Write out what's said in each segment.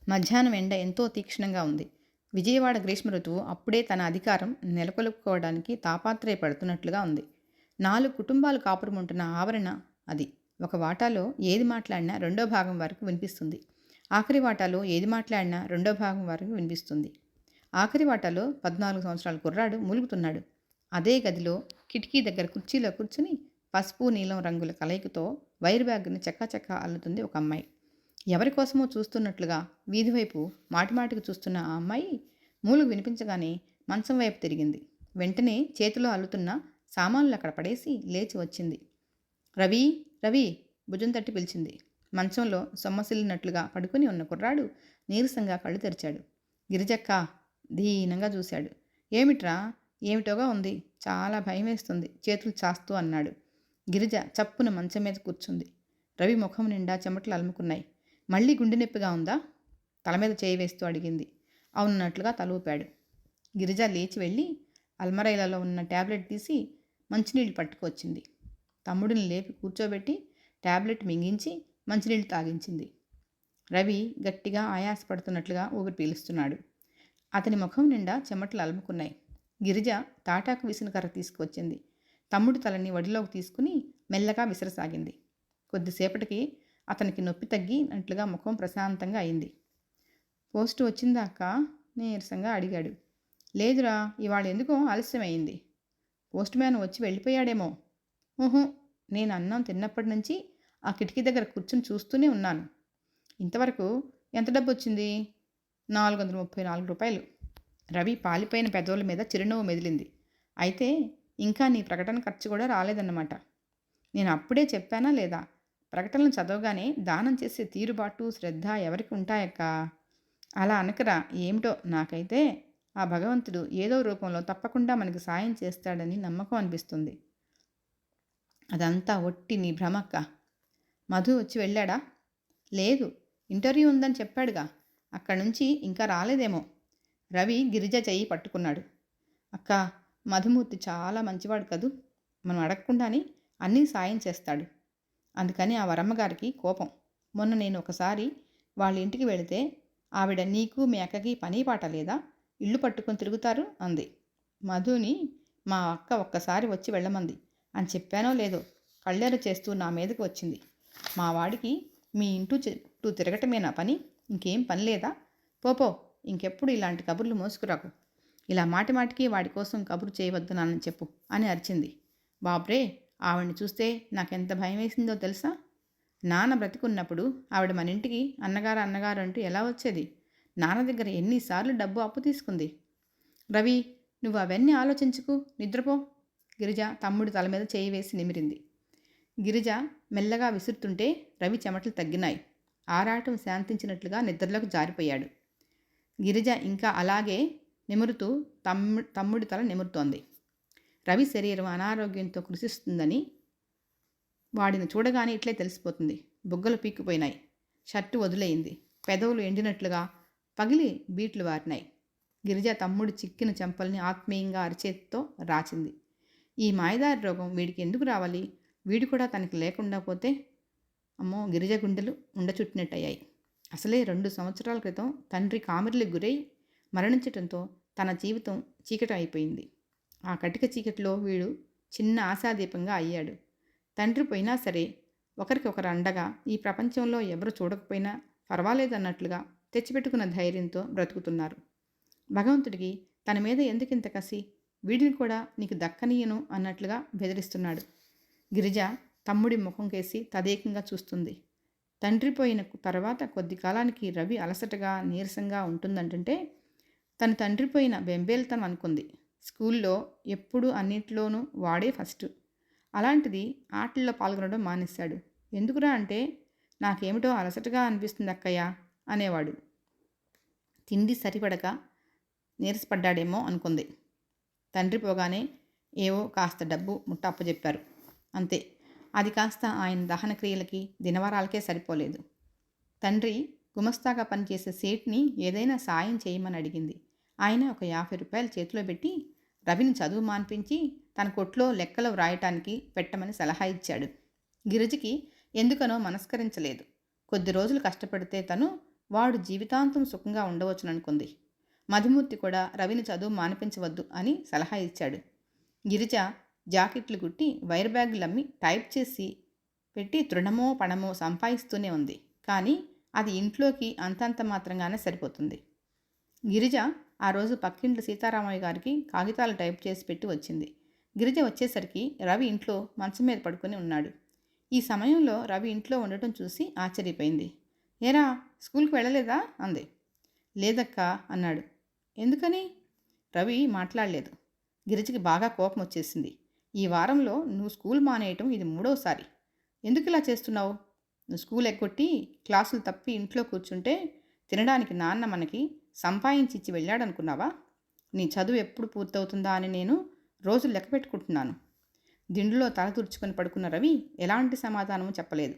మధ్యాహ్నం ఎండ ఎంతో తీక్షణంగా ఉంది. విజయవాడ గ్రీష్మ ఋతువు అప్పుడే తన అధికారం నెలకొల్పుకోవడానికి తాపత్రయపడుతున్నట్లుగా ఉంది. 4 కుటుంబాలు కాపురముంటున్న ఆవరణ అది. ఒక వాటాలో ఏది మాట్లాడినా రెండో భాగం వరకు వినిపిస్తుంది. ఆఖరి వాటాలో ఏది మాట్లాడినా రెండో భాగం వరకు వినిపిస్తుంది. ఆఖరి వాటాలో 14 సంవత్సరాల కుర్రాడు మూలుగుతున్నాడు. అదే గదిలో కిటికీ దగ్గర కుర్చీలో కూర్చుని పసుపు నీలం రంగుల కలయికతో వైర్ బ్యాగ్ని చక్కా అల్లుతుంది ఒక అమ్మాయి. ఎవరి కోసమో చూస్తున్నట్లుగా వీధివైపు మాటిమాటికి చూస్తున్న ఆ అమ్మాయి మూలుగు వినిపించగానే మంచం వైపు తిరిగింది. వెంటనే చేతిలో అల్లుతున్న సామాన్లు అక్కడ పడేసి లేచి వచ్చింది. రవి, రవి భుజం తట్టి పిలిచింది. మంచంలో సొమ్మసిల్లినట్లుగా పడుకుని ఉన్న కుర్రాడు నీరసంగా కళ్ళు తెరిచాడు. గిరిజక్క దీనంగా చూశాడు. ఏమిట్రా? ఏమిటోగా ఉంది, చాలా భయం వేస్తుంది చేతులు చాస్తూ అన్నాడు. గిరిజ చప్పున మంచం మీద కూర్చుంది. రవి ముఖం నిండా చెమటలు అలుముకున్నాయి. మళ్ళీ గుండె నొప్పిగా ఉందా? తల మీద చేయి వేస్తూ అడిగింది. అవునన్నట్లుగా తల ఊపాడు. గిరిజ లేచి వెళ్ళి అల్మరైలలో ఉన్న ట్యాబ్లెట్ తీసి మంచినీళ్ళు పట్టుకొచ్చింది. తమ్ముడిని లేపి కూర్చోబెట్టి ట్యాబ్లెట్ మింగించి మంచినీళ్ళు తాగించింది. రవి గట్టిగా ఆయాసపడుతున్నట్లుగా ఊపిరి పీలుస్తున్నాడు. అతని ముఖం నిండా చెమటలు అలుముకున్నాయి. గిరిజ తాటాకు విసునకర్ర తీసుకువచ్చింది. తమ్ముడి తలని వడిలోకి తీసుకుని మెల్లగా విసరసాగింది. కొద్దిసేపటికి అతనికి నొప్పి తగ్గినట్లుగా ముఖం ప్రశాంతంగా అయింది. పోస్టు వచ్చిందాక నీరసంగా అడిగాడు. లేదురా, ఇవాళ ఎందుకో ఆలస్యమైంది. పోస్ట్ మ్యాన్ వచ్చి వెళ్ళిపోయాడేమో. ఊహు, నేను అన్నం తిన్నప్పటి నుంచి ఆ కిటికీ దగ్గర కూర్చుని చూస్తూనే ఉన్నాను. ఇంతవరకు ఎంత డబ్బు వచ్చింది? 434 రూపాయలు. రవి పాలిపోయిన పెదవుల మీద చిరునవ్వు మెదిలింది. అయితే ఇంకా నీ ప్రకటన ఖర్చు కూడా రాలేదన్నమాట. నేను అప్పుడే చెప్పానా లేదా? ప్రకటనలు చదవగానే దానం చేసే తీరుబాటు శ్రద్ధ ఎవరికి ఉంటాయక్క? అలా అనకరా. ఏమిటో నాకైతే ఆ భగవంతుడు ఏదో రూపంలో తప్పకుండా మనకి సాయం చేస్తాడని నమ్మకం అనిపిస్తుంది. అదంతా ఒట్టి నీ భ్రమక్క. మధు వచ్చి వెళ్ళాడా? లేదు, ఇంటర్వ్యూ ఉందని చెప్పాడుగా. అక్కడి నుంచి ఇంకా రాలేదేమో. రవి గిరిజ చెయ్యి పట్టుకున్నాడు. అక్క, మధుమూర్తి చాలా మంచివాడు కదూ. మనం అడగకుండానే అన్నీ సాయం చేస్తాడు. అందుకని ఆ వరమ్మగారికి కోపం. మొన్న నేను ఒకసారి వాళ్ళ ఇంటికి వెళితే ఆవిడ నీకు మీ అక్కకి పని పాట లేదా, ఇల్లు పట్టుకొని తిరుగుతారు అంది. మధుని మా అక్క ఒక్కసారి వచ్చి వెళ్ళమంది అని చెప్పానో లేదో కళ్ళెర చేస్తూ నా మీదకి వచ్చింది. మా వాడికి మీ ఇంటూ చుట్టూ తిరగటమేనా పని? ఇంకేం పని లేదా? పోపో, ఇంకెప్పుడు ఇలాంటి కబుర్లు మోసుకురాకు. ఇలా మాటిమాటికి వాడి కోసం కబురు చేయవద్దు నాన్నని చెప్పు అని అరిచింది. బాబ్రే, ఆవిడని చూస్తే నాకెంత భయం వేసిందో తెలుసా? నాన్న బ్రతికున్నప్పుడు ఆవిడ మన ఇంటికి అన్నగారు అంటూ ఎలా వచ్చేది? నాన్న దగ్గర ఎన్నిసార్లు డబ్బు అప్పు తీసుకుంది. రవి, నువ్వు అవన్నీ ఆలోచించుకు, నిద్రపో. గిరిజ తమ్ముడి తల మీద చేయి వేసి నిమిరింది. గిరిజ మెల్లగా విసురుతుంటే రవి చెమటలు తగ్గినాయి. ఆరాటం శాంతించినట్లుగా నిద్రలోకి జారిపోయాడు. గిరిజ ఇంకా అలాగే నిమురుతూ తమ్ముడి తల నిమురుతోంది. రవి శరీరం అనారోగ్యంతో కృషిస్తుందని వాడిని చూడగానే ఇట్లే తెలిసిపోతుంది. బుగ్గలు పీక్కుపోయినాయి. షర్టు వదిలేయింది. పెదవులు ఎండినట్లుగా పగిలి బీట్లు వారినాయి. గిరిజ తమ్ముడి చిక్కిన చెంపల్ని ఆత్మీయంగా అరిచేతితో రాచింది. ఈ మాయదారి రోగం వీడికి ఎందుకు రావాలి? వీడు కూడా తనకి లేకుండా పోతే? అమ్మో, గిరిజ గుండెలు ఉండచుట్టినట్టయ్యాయి. అసలే 2 సంవత్సరాల క్రితం తండ్రి కామెర్లకు గురై మరణించటంతో తన జీవితం చీకటి అయిపోయింది. ఆ కటిక చీకటిలో వీడు చిన్న ఆశాదీపంగా అయ్యాడు. తండ్రి పోయినా సరే ఒకరికొకరు అండగా ఈ ప్రపంచంలో ఎవరు చూడకపోయినా పర్వాలేదన్నట్లుగా తెచ్చిపెట్టుకున్న ధైర్యంతో బ్రతుకుతున్నారు. భగవంతుడికి తన మీద ఎందుకింత కసి? వీడిని కూడా నీకు దక్కనీయను అన్నట్లుగా బెదిరిస్తున్నాడు. గిరిజ తమ్ముడి ముఖం కేసి తదేకంగా చూస్తుంది. తండ్రి పోయిన తర్వాత కొద్ది కాలానికి రవి అలసటగా నీరసంగా ఉంటుందంటే తన తండ్రి పోయిన బెంబేల్తనం అనుకుంది. స్కూల్లో ఎప్పుడూ అన్నింటిలోనూ వాడే ఫస్ట్. అలాంటిది ఆటల్లో పాల్గొనడం మానేశాడు. ఎందుకురా అంటే, నాకేమిటో అలసటగా అనిపిస్తుంది అక్కయ్య అనేవాడు. తిండి సరిపడక నీరసపడ్డాడేమో అనుకుంది. తండ్రి పోగానే ఏవో కాస్త డబ్బు ముట్ట అప్పచెప్పారు అంతే. అది కాస్త ఆయన దహన క్రియలకి దినవరాలకే సరిపోలేదు. తండ్రి గుమస్తాగా పనిచేసే సేట్ని ఏదైనా సాయం చేయమని అడిగింది. ఆయన ఒక 50 రూపాయలు చేతిలో పెట్టి రవిని చదువు మాన్పించి తన కొట్లో లెక్కలు వ్రాయటానికి పెట్టమని సలహా ఇచ్చాడు. గిరిజకి ఎందుకనో మనస్కరించలేదు. కొద్ది రోజులు కష్టపడితే తను వాడు జీవితాంతం సుఖంగా ఉండవచ్చుననుకుంది. మధుమూర్తి కూడా రవిని చదువు మానిపించవద్దు అని సలహా ఇచ్చాడు. గిరిజ జాకెట్లు కుట్టి వైర్ బ్యాగులమ్మి టైప్ చేసి పెట్టి తృణమో పణమో సంపాదిస్తూనే ఉంది. కానీ అది ఇంట్లోకి అంతంత మాత్రంగానే సరిపోతుంది. గిరిజ ఆ రోజు పక్కింటి సీతారామయ్య గారికి కాగితాలు టైప్ చేసి పెట్టి వచ్చింది. గిరిజ వచ్చేసరికి రవి ఇంట్లో మంచం మీద పడుకొని ఉన్నాడు. ఈ సమయంలో రవి ఇంట్లో ఉండటం చూసి ఆశ్చర్యపోయింది. ఏరా, స్కూల్కి వెళ్ళలేదా అంది. లేదక్కా అన్నాడు. ఎందుకని? రవి మాట్లాడలేదు. గిరిజకి బాగా కోపం వచ్చేసింది. ఈ వారంలో నువ్వు స్కూల్ మానేయటం ఇది 3వసారి. ఎందుకు ఇలా చేస్తున్నావు? నువ్వు స్కూల్ ఎగ్గొట్టి క్లాసులు తప్పి ఇంట్లో కూర్చుంటే తినడానికి నాన్న మనకి సంపాదించి ఇచ్చి వెళ్ళాడనుకున్నావా? నీ చదువు ఎప్పుడు పూర్తవుతుందా అని నేను రోజులు లెక్క పెట్టుకుంటున్నాను. దిండులో తల తుడుచుకొని పడుకున్న రవి ఎలాంటి సమాధానము చెప్పలేదు.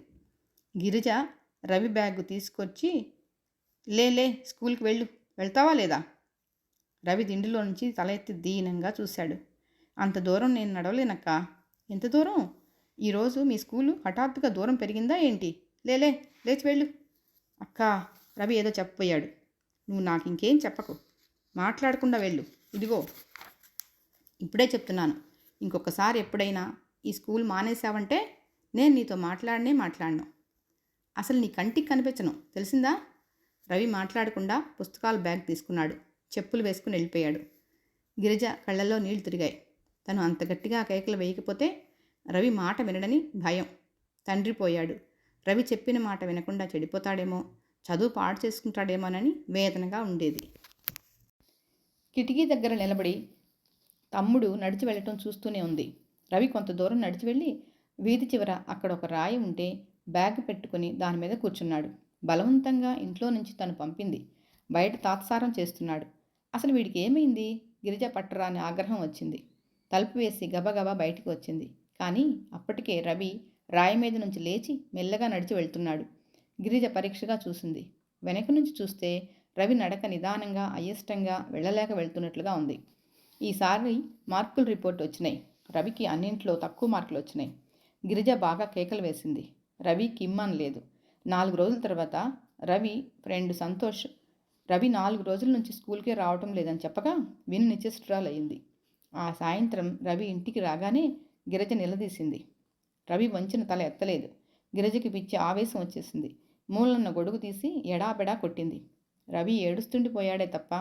గిరిజ రవి బ్యాగు తీసుకొచ్చి లే స్కూల్కి వెళ్తావా లేదా? రవి దిండులో నుంచి తల ఎత్తి దీనంగా చూశాడు. అంత దూరం నేను నడవలేనక్క. ఎంత దూరం? ఈరోజు మీ స్కూలు హఠాత్తుగా దూరం పెరిగిందా ఏంటి? లేచి వెళ్ళు. అక్కా, రవి ఏదో చెప్పబోయాడు. నువ్వు నాకు ఇంకేం చెప్పకు. మాట్లాడకుండా వెళ్ళు. ఇదిగో ఇప్పుడే చెప్తున్నాను, ఇంకొకసారి ఎప్పుడైనా ఈ స్కూల్ మానేశావంటే నేను నీతో మాట్లాడను. అసలు నీ కంటికి కనిపించను, తెలిసిందా? రవి మాట్లాడకుండా పుస్తకాల బ్యాగ్ తీసుకున్నాడు. చెప్పులు వేసుకుని వెళ్ళిపోయాడు. గిరిజ కళ్ళల్లో నీళ్లు తిరిగాయి. తను అంత గట్టిగా కేకలు వేయకపోతే రవి మాట వినడని భయం. తండ్రి పోయాడు. రవి చెప్పిన మాట వినకుండా చెడిపోతాడేమో, చదువు పాడు చేసుకుంటాడేమోనని వేదనగా ఉండేది. కిటికీ దగ్గర నిలబడి తమ్ముడు నడిచి వెళ్ళటం చూస్తూనే ఉంది. రవి కొంత దూరం నడిచి వెళ్ళి వీధి చివర అక్కడ ఒక రాయి ఉంటే బ్యాగ్ పెట్టుకుని దాని మీద కూర్చున్నాడు. బలవంతంగా ఇంట్లో నుంచి తను పంపింది. బయట తాత్సారం చేస్తున్నాడు. అసలు వీడికి ఏమైంది? గిరిజ పట్టరాని ఆగ్రహం వచ్చింది. తలుపు వేసి గబగబా బయటికి వచ్చింది. కానీ అప్పటికే రవి రాయి మీద నుంచి లేచి మెల్లగా నడిచి వెళ్తున్నాడు. గిరిజ పరీక్షగా చూసింది. వెనక నుంచి చూస్తే రవి నడక నిదానంగా అయిష్టంగా వెళ్ళలేక వెళ్తున్నట్లుగా ఉంది. ఈసారి మార్కుల రిపోర్ట్ వచ్చినాయి. రవికి అన్నింట్లో తక్కువ మార్కులు వచ్చినాయి. గిరిజ బాగా కేకలు వేసింది. రవి కిమ్మనలేదు. 4 రోజుల తర్వాత రవి ఫ్రెండ్ సంతోష్ రవి 4 రోజుల నుంచి స్కూల్కే రావటం లేదని చెప్పగా విని నిశ్చేష్టురాలయ్యింది. ఆ సాయంత్రం రవి ఇంటికి రాగానే గిరిజ నిలదీసింది. రవి వంచిన తల ఎత్తలేదు. గిరిజకి పిచ్చి ఆవేశం వచ్చేసింది. మూలన్న గొడుగు తీసి ఎడాపెడా కొట్టింది. రవి ఏడుస్తుండిపోయాడే తప్ప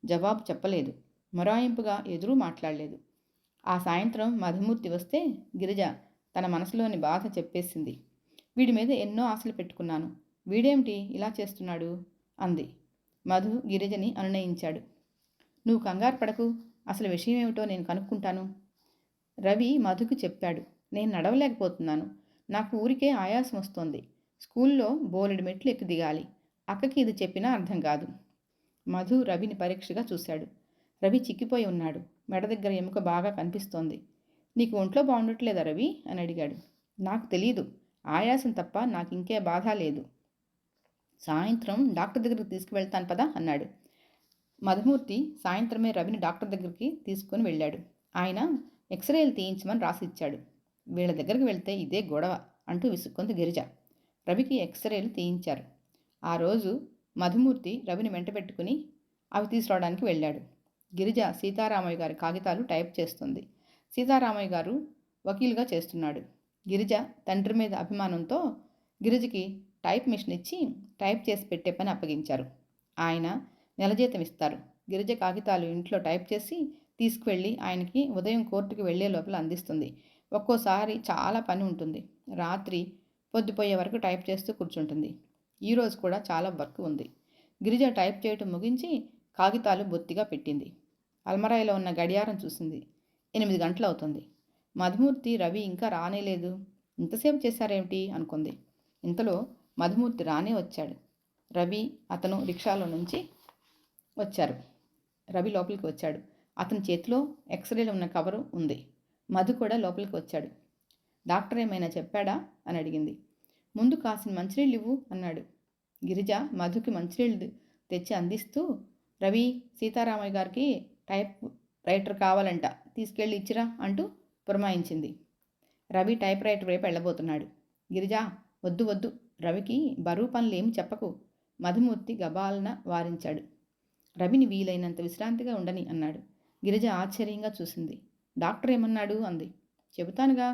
జవాబు చెప్పలేదు. మొరాయింపుగా ఎదురూ మాట్లాడలేదు. ఆ సాయంత్రం మధుమూర్తి వస్తే గిరిజ తన మనసులోని బాధ చెప్పేసింది. వీడి మీద ఎన్నో ఆశలు పెట్టుకున్నాను, వీడేమిటి ఇలా చేస్తున్నాడు అంది. మధు గిరిజని అనునయించాడు. నువ్వు కంగారు పడకు, అసలు విషయం ఏమిటో నేను కనుక్కుంటాను. రవి మధుకి చెప్పాడు. నేను నడవలేకపోతున్నాను. నాకు ఊరికే ఆయాసం వస్తోంది. స్కూల్లో బోలెడు మెట్లు ఎక్కి దిగాలి. అక్కకి ఇది చెప్పినా అర్థం కాదు. మధు రవిని పరీక్షగా చూశాడు. రవి చిక్కిపోయి ఉన్నాడు. మెడ దగ్గర ఎముక బాగా కనిపిస్తోంది. నీకు ఒంట్లో బాగుండట్లేదా రవి అని అడిగాడు. నాకు తెలీదు, ఆయాసం తప్ప నాకు ఇంకే బాధ లేదు. సాయంత్రం డాక్టర్ దగ్గరికి తీసుకువెళ్తాను పదా అన్నాడు. మధుమూర్తి సాయంత్రమే రవిని డాక్టర్ దగ్గరికి తీసుకుని వెళ్ళాడు. ఆయన ఎక్స్రేలు తీయించమని రాసిచ్చాడు. వీళ్ళ దగ్గరికి వెళ్తే ఇదే గొడవ అంటూ విసుక్కుంది గిరిజ. రవికి ఎక్స్రేలు తీయించారు. ఆ రోజు మధుమూర్తి రవిని వెంట పెట్టుకుని అవి తీసుకురావడానికి వెళ్ళాడు. గిరిజ సీతారామయ్య గారి కాగితాలు టైప్ చేస్తుంది. సీతారామయ్య గారు వకీలుగా చేస్తున్నాడు. గిరిజ తండ్రి మీద అభిమానంతో గిరిజకి టైప్ మిషన్ ఇచ్చి టైప్ చేసి పెట్టే పని అప్పగించారు. ఆయన నెల జీతం ఇస్తారు. గిరిజ కాగితాలు ఇంట్లో టైప్ చేసి తీసుకువెళ్ళి ఆయనకి ఉదయం కోర్టుకి వెళ్లే లోపల అందిస్తుంది. ఒక్కోసారి చాలా పని ఉంటుంది. రాత్రి పొద్దుపోయే వరకు టైప్ చేస్తూ కూర్చుంటుంది. ఈరోజు కూడా చాలా వర్క్ ఉంది. గిరిజ టైప్ చేయటం ముగించి కాగితాలు బొత్తిగా పెట్టింది. అల్మరాయిలో ఉన్న గడియారం చూసింది. 8 గంటలు అవుతుంది. మధుమూర్తి రవి ఇంకా రానేలేదు. ఇంతసేపు చేశారేమిటి అనుకుంది. ఇంతలో మధుమూర్తి రానే వచ్చాడు. రవి అతను రిక్షాలో నుంచి వచ్చారు. రవి లోపలికి వచ్చాడు. అతని చేతిలో ఎక్స్రేలో ఉన్న కవరు ఉంది. మధు కూడా లోపలికి వచ్చాడు. డాక్టర్ ఏమైనా చెప్పాడా అని అడిగింది. ముందు కాసిన మంచినీళ్ళు ఇవ్వు అన్నాడు. గిరిజ మధుకి మంచినీళ్ళు తెచ్చి అందిస్తూ, రవి సీతారామయ్య గారికి టైప్ రైటర్ కావాలంట, తీసుకెళ్ళి ఇచ్చిరా అంటూ పురమాయించింది. రవి టైప్ రైటర్ వైపు వెళ్ళబోతున్నాడు. గిరిజ వద్దు రవికి బరువు పనులు ఏమి చెప్పకు. మధుమూర్తి గబాలన వారించాడు. రవిని వీలైనంత విశ్రాంతిగా ఉండని అన్నాడు. గిరిజ ఆశ్చర్యంగా చూసింది. డాక్టర్ ఏమన్నాడు అంది. చెబుతానుగా,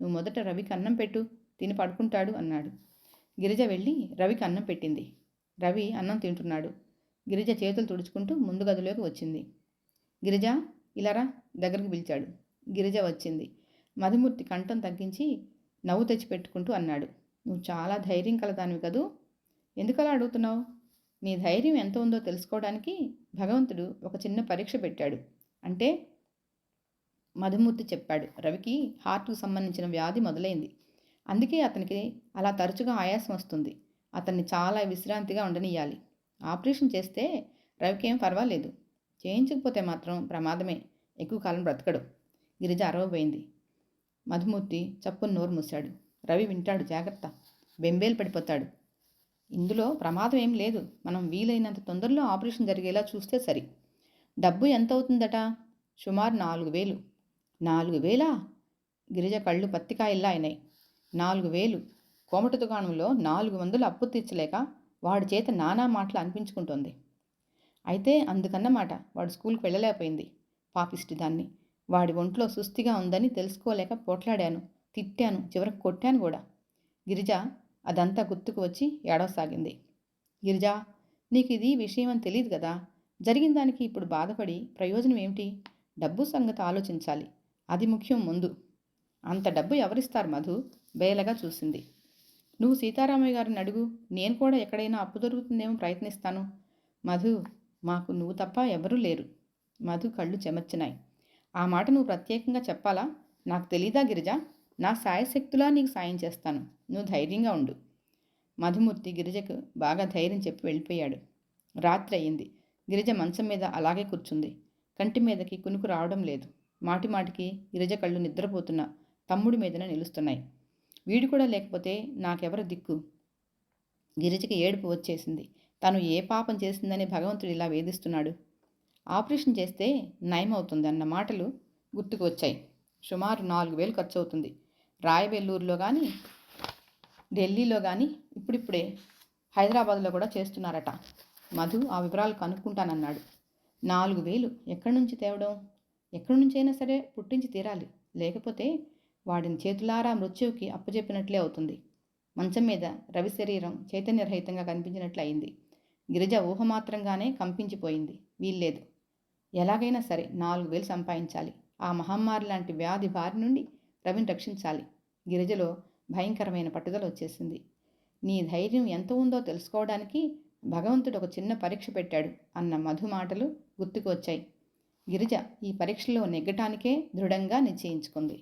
నువ్వు మొదట రవికి అన్నం పెట్టు, తిని పడుకుంటాడు అన్నాడు. గిరిజ వెళ్ళి రవికి అన్నం పెట్టింది. రవి అన్నం తింటున్నాడు. గిరిజ చేతులు తుడుచుకుంటూ ముందు గదిలోకి వచ్చింది. గిరిజ ఇలారా దగ్గరికి పిలిచాడు. గిరిజ వచ్చింది. మధుమూర్తి కంఠం తగ్గించి నవ్వు తెచ్చిపెట్టుకుంటూ అన్నాడు. నువ్వు చాలా ధైర్యం కలదానివి కదూ. ఎందుకలా అడుగుతున్నావు? నీ ధైర్యం ఎంత ఉందో తెలుసుకోవడానికి భగవంతుడు ఒక చిన్న పరీక్ష పెట్టాడు. అంటే మధుమూర్తి చెప్పాడు. రవికి హార్ట్కు సంబంధించిన వ్యాధి మొదలైంది. అందుకే అతనికి అలా తరచుగా ఆయాసం వస్తుంది. అతన్ని చాలా విశ్రాంతిగా ఉండనియాలి. ఆపరేషన్ చేస్తే రవికి ఏం పర్వాలేదు. చేయించకపోతే మాత్రం ప్రమాదమే. ఎక్కువ కాలం బ్రతకడు. గిరిజ అరవబోయింది. మధుమూర్తి చప్పున నోరు మూశాడు. రవి వింటాడు, జాగ్రత్త. బెంబేలు పడిపోతాడు. ఇందులో ప్రమాదం ఏం లేదు. మనం వీలైనంత తొందరలో ఆపరేషన్ జరిగేలా చూస్తే సరి. డబ్బు ఎంత అవుతుందట? సుమారు 4,000. 4,000? గిరిజ కళ్ళు పత్తికాయల్లా అయినాయి. 4,000! కోమట దుకాణంలో 400 అప్పు తీర్చలేక వాడి చేత నానా మాటలు అనిపించుకుంటోంది. అయితే అందుకన్నమాట వాడు స్కూల్కి వెళ్ళలేకపోయింది. పాపిష్టి దాన్ని. వాడి ఒంట్లో సుస్థిగా ఉందని తెలుసుకోలేక పోట్లాడాను, తిట్టాను, చివరికి కొట్టాను కూడా. గిరిజ అదంతా గుర్తుకు వచ్చి ఏడవసాగింది. గిరిజ, నీకు ఇది విషయం అని తెలియదు కదా. జరిగిన దానికి ఇప్పుడు బాధపడి ప్రయోజనం ఏమిటి? డబ్బు సంగతి ఆలోచించాలి. అది ముఖ్యం ముందు. అంత డబ్బు ఎవరిస్తారు మధు? బేలగా చూసింది. నువ్వు సీతారామయ్య గారిని అడుగు. నేను కూడా ఎక్కడైనా అప్పు దొరుకుతుందేమో ప్రయత్నిస్తాను. మధు, మాకు నువ్వు తప్ప ఎవరూ లేరు. మధు కళ్ళు చెమర్చినాయి. ఆ మాట నువ్వు ప్రత్యేకంగా చెప్పాలా? నాకు తెలీదా గిరిజ? నా సాయశక్తులా నీకు సాయం చేస్తాను. నువ్వు ధైర్యంగా ఉండు. మధుమూర్తి గిరిజకు బాగా ధైర్యం చెప్పి వెళ్ళిపోయాడు. రాత్రి అయింది. గిరిజ మంచం మీద అలాగే కూర్చుంది. కంటి మీదకి కునుకు రావడం లేదు. మాటిమాటికి గిరిజ కళ్ళు నిద్రపోతున్న తమ్ముడి మీదనే నిలుస్తున్నాయి. వీడు కూడా లేకపోతే నాకెవరు దిక్కు? గిరిజకి ఏడుపు వచ్చేసింది. తను ఏ పాపం చేసిందని భగవంతుడు ఇలా వేధిస్తున్నాడు? ఆపరేషన్ చేస్తే నయం అవుతుంది అన్న మాటలు గుర్తుకు వచ్చాయి. సుమారు 4,000 ఖర్చు అవుతుంది. రాయబెల్లూరులో కానీ ఢిల్లీలో కానీ ఇప్పుడిప్పుడే హైదరాబాద్లో కూడా చేస్తున్నారట. మధు ఆ వివరాలు కనుక్కుంటానన్నాడు. 4,000 ఎక్కడి నుంచి తేవడం? ఎక్కడి నుంచైనా సరే పుట్టించి తీరాలి. లేకపోతే వాడిని చేతులారా మృత్యువుకి అప్పచెప్పినట్లే అవుతుంది. మంచం మీద రవి శరీరం చైతన్యరహితంగా కనిపించినట్లు అయింది. గిరిజ ఊహమాత్రంగానే కంపించిపోయింది. వీల్లేదు. ఎలాగైనా సరే 4,000 సంపాదించాలి. ఆ మహమ్మారి లాంటి వ్యాధి బారి నుండి రవిని రక్షించాలి. గిరిజలో భయంకరమైన పట్టుదల వచ్చేసింది. నీ ధైర్యం ఎంత ఉందో తెలుసుకోవడానికి భగవంతుడు ఒక చిన్న పరీక్ష పెట్టాడు అన్న మధు మాటలు గుర్తుకు వచ్చాయి. గిరిజ ఈ పరీక్షలో నెగ్గటానికే దృఢంగా నిశ్చయించుకుంది.